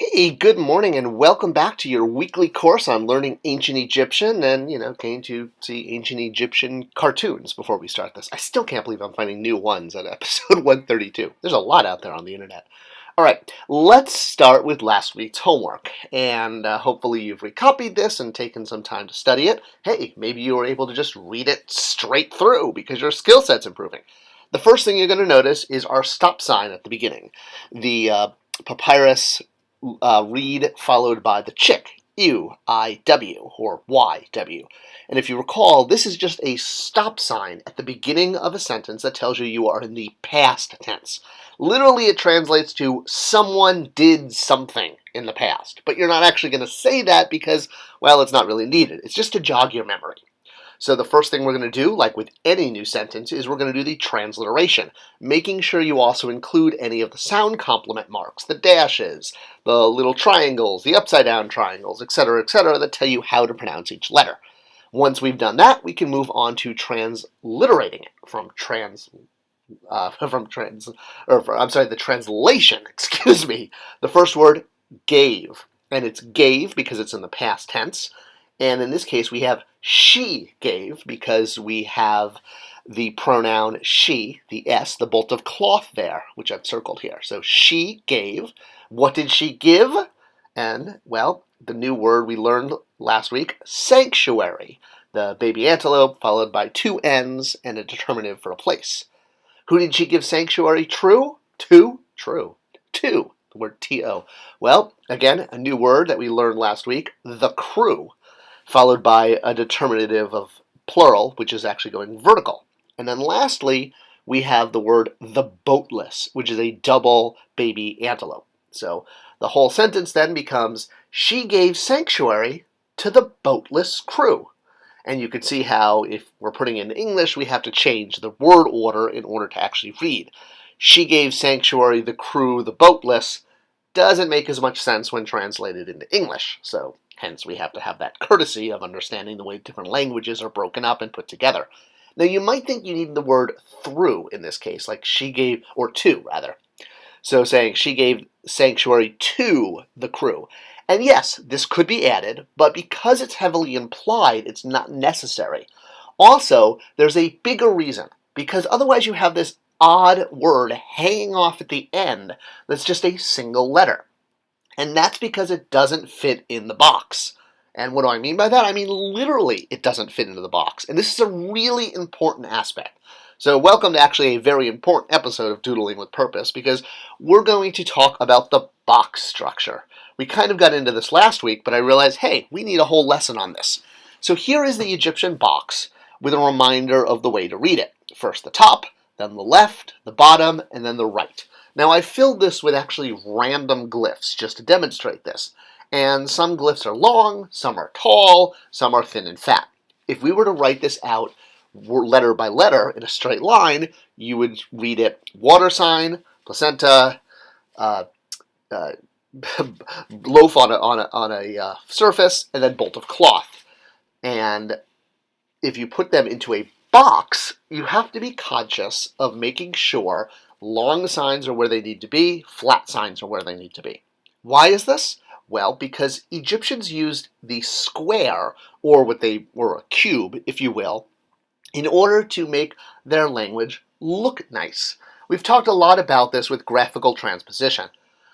Hey, good morning and welcome back to your weekly course on learning ancient Egyptian and, getting to see ancient Egyptian cartoons before we start this. I still can't believe I'm finding new ones at episode 132. There's a lot out there on the internet. All right, let's start with last week's homework. And hopefully you've recopied this and taken some time to study it. Hey, maybe you were able to just read it straight through because your skill set's improving. The first thing you're going to notice is our stop sign at the beginning. The papyrus read followed by the chick, U-I-W, or Y-W. And if you recall, this is just a stop sign at the beginning of a sentence that tells you are in the past tense. Literally, it translates to someone did something in the past. But you're not actually going to say that because, well, it's not really needed. It's just to jog your memory. So the first thing we're going to do, like with any new sentence, is we're going to do the transliteration, making sure you also include any of the sound complement marks, the dashes, the little triangles, the upside down triangles, etc., that tell you how to pronounce each letter. Once we've done that, we can move on to transliterating it the translation, excuse me. The first word, gave, and it's gave because it's in the past tense. And in this case, we have she gave because we have the pronoun she, the S, the bolt of cloth there, which I've circled here. So she gave. What did she give? And, well, the new word we learned last week, sanctuary. The baby antelope followed by two N's and a determinative for a place. Who did she give sanctuary to? To. The word T-O. Well, again, a new word that we learned last week, the crew, followed by a determinative of plural, which is actually going vertical. And then lastly, we have the word the boatless, which is a double baby antelope. So the whole sentence then becomes, she gave sanctuary to the boatless crew. And you can see how, if we're putting it in English, we have to change the word order in order to actually read. She gave sanctuary, the crew, the boatless, doesn't make as much sense when translated into English. So hence, we have to have that courtesy of understanding the way different languages are broken up and put together. Now, you might think you need the word through in this case, like she gave, or to, rather. So saying she gave sanctuary to the crew. And yes, this could be added, but because it's heavily implied, it's not necessary. Also, there's a bigger reason, because otherwise you have this odd word hanging off at the end that's just a single letter. And that's because it doesn't fit in the box. And what do I mean by that? I mean literally it doesn't fit into the box. And this is a really important aspect. So welcome to actually a very important episode of Doodling with Purpose, because we're going to talk about the box structure. We kind of got into this last week, but I realized, hey, we need a whole lesson on this. So here is the Egyptian box with a reminder of the way to read it. First the top, then the left, the bottom, and then the right. Now, I filled this with actually random glyphs just to demonstrate this. And some glyphs are long, some are tall, some are thin and fat. If we were to write this out letter by letter in a straight line, you would read it water sign, placenta, loaf on a surface, and then bolt of cloth. And if you put them into a box, you have to be conscious of making sure long signs are where they need to be, flat signs are where they need to be. Why is this? Well, because Egyptians used the square, or a cube, if you will, in order to make their language look nice. We've talked a lot about this with graphical transposition.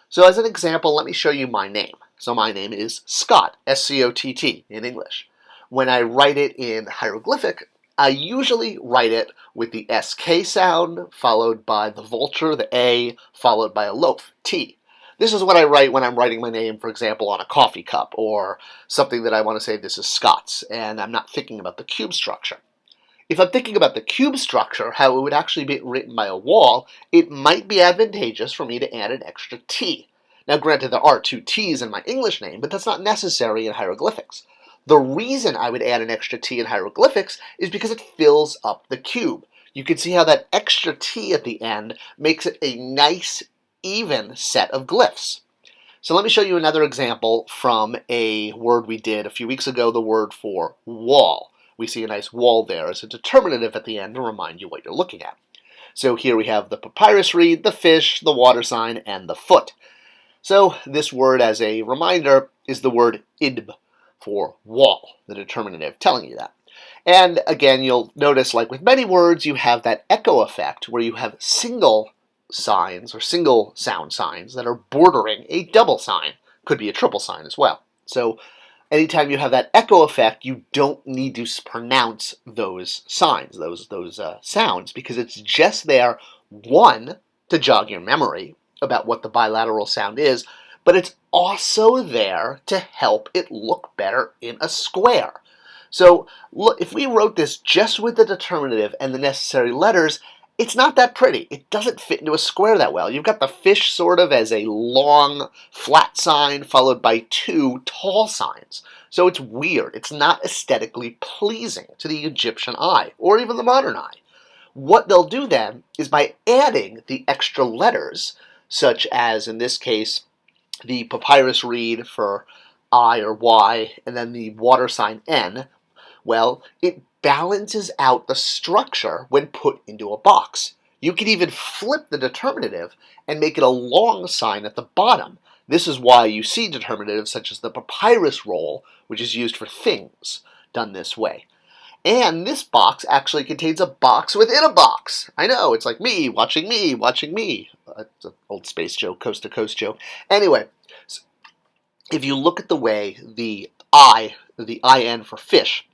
So as an example, let me show you my name. So my name is Scott, S-C-O-T-T in English. When I write it in hieroglyphic, I usually write it with the SK sound, followed by the vulture, the A, followed by a loaf, T. This is what I write when I'm writing my name, for example, on a coffee cup, or something that I want to say this is Scott's, and I'm not thinking about the cube structure. If I'm thinking about the cube structure, how it would actually be written by a wall, it might be advantageous for me to add an extra T. Now granted, there are two T's in my English name, but that's not necessary in hieroglyphics. The reason I would add an extra T in hieroglyphics is because it fills up the cube. You can see how that extra T at the end makes it a nice, even set of glyphs. So let me show you another example from a word we did a few weeks ago, the word for wall. We see a nice wall there as a determinative at the end to remind you what you're looking at. So here we have the papyrus reed, the fish, the water sign, and the foot. So this word, as a reminder, is the word idb for wall, the determinative, telling you that. And again, you'll notice, like with many words, you have that echo effect where you have single signs or single sound signs that are bordering a double sign. Could be a triple sign as well. So anytime you have that echo effect, you don't need to pronounce those signs, those sounds, because it's just there, one, to jog your memory about what the bilateral sound is, but it's also there to help it look better in a square. So look, if we wrote this just with the determinative and the necessary letters, it's not that pretty. It doesn't fit into a square that well. You've got the fish sort of as a long, flat sign followed by two tall signs. So it's weird. It's not aesthetically pleasing to the Egyptian eye, or even the modern eye. What they'll do then is by adding the extra letters, such as in this case, the papyrus reed for I or Y, and then the water sign N, well, it balances out the structure when put into a box. You can even flip the determinative and make it a long sign at the bottom. This is why you see determinatives such as the papyrus roll, which is used for things, done this way. And this box actually contains a box within a box. I know, it's like me watching me watching me. It's an old space joke, coast to coast joke. Anyway, so if you look at the way the IN for fish,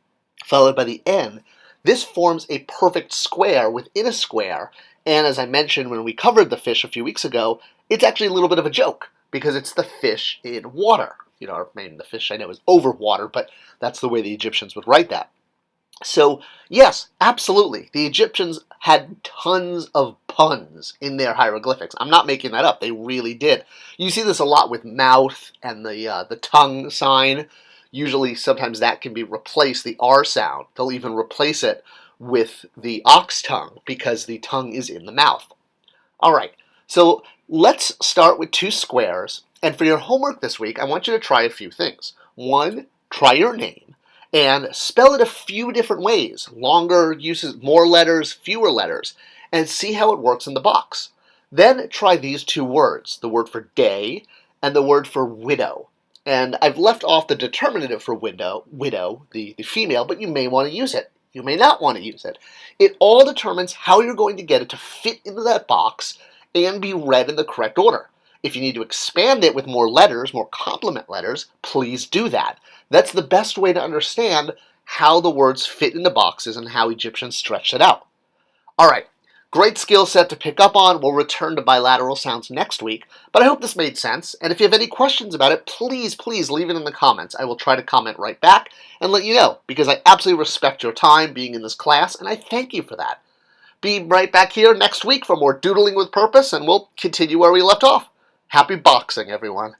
followed by the N, this forms a perfect square within a square. And as I mentioned when we covered the fish a few weeks ago, it's actually a little bit of a joke because it's the fish in water. You know, maybe the fish I know is over water, but that's the way the Egyptians would write that. So, yes, absolutely. The Egyptians had tons of puns in their hieroglyphics. I'm not making that up. They really did. You see this a lot with mouth and the tongue sign. Usually, sometimes that can be replaced, the R sound. They'll even replace it with the ox tongue because the tongue is in the mouth. All right, so let's start with two squares. And for your homework this week, I want you to try a few things. One, try your name and spell it a few different ways. Longer uses, more letters, fewer letters, and see how it works in the box. Then try these two words, the word for day and the word for widow. And I've left off the determinative for widow, the female, but you may want to use it. You may not want to use it. It all determines how you're going to get it to fit into that box and be read in the correct order. If you need to expand it with more letters, more complement letters, please do that. That's the best way to understand how the words fit into boxes and how Egyptians stretched it out. All right, great skill set to pick up on. We'll return to bilateral sounds next week, but I hope this made sense. And if you have any questions about it, please leave it in the comments. I will try to comment right back and let you know, because I absolutely respect your time being in this class, and I thank you for that. Be right back here next week for more Doodling with Purpose, and we'll continue where we left off. Happy boxing, everyone.